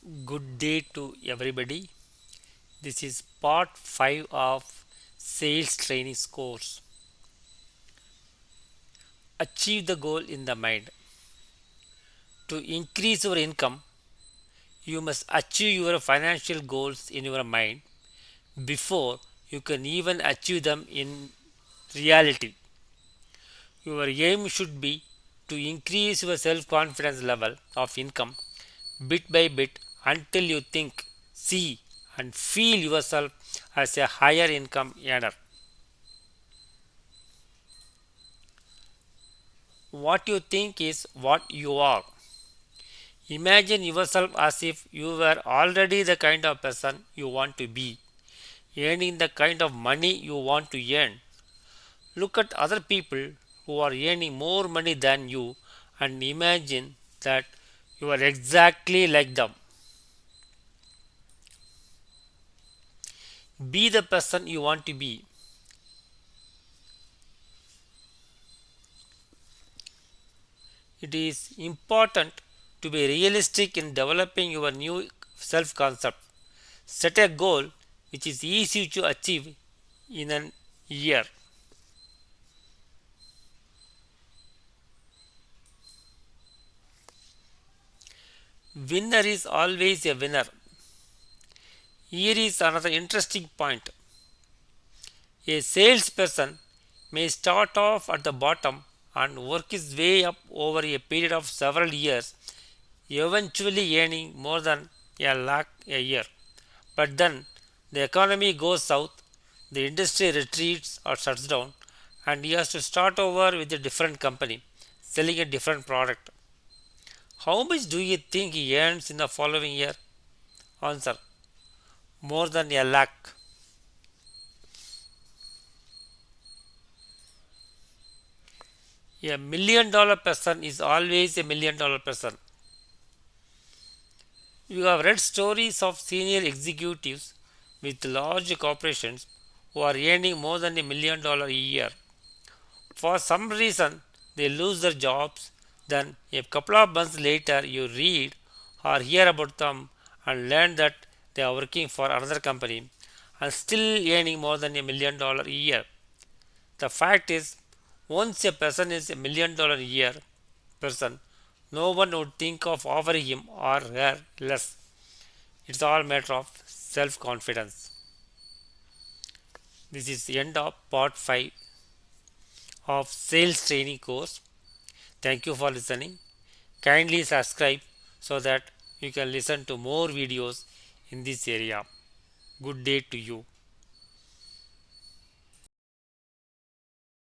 Good day to everybody. This is part 5 of sales training course. Achieve the goal in the mind. To increase your income, you must achieve your financial goals in your mind before you can even achieve them in reality. Your aim should be to increase your self confidence level of income bit by bit until you think, see, and feel yourself as a higher income earner. What you think is what you are. Imagine yourself as if you were already the kind of person you want to be, earning the kind of money you want to earn. Look at other people who are earning more money than you and imagine that you are exactly like them. Be the person you want to be. It is important to be realistic in developing your new self concept. Set a goal which is easy to achieve in an year. Winner is always a winner. Here is another interesting point. A salesperson may start off at the bottom and work his way up over a period of several years, eventually earning more than a lakh a year. But then the economy goes south, the industry retreats or shuts down, and he has to start over with a different company, selling a different product. How much do you think he earns in the following year? Answer: more than a lakh. A $1 million person is always a $1 million person. You have read stories of senior executives with large corporations who are earning more than $1 million a year. For some reason, they lose their jobs. Then, a couple of months later, you read or hear about them and learn that they are working for another company and still earning more than $1 million a year. The fact is, once a person is $1 million a year person, no one would think of offering him or her less. It's all matter of self confidence. This is the end of part 5 of sales training course. Thank you for listening. Kindly subscribe so that you can listen to more videos in this area. Good day to you.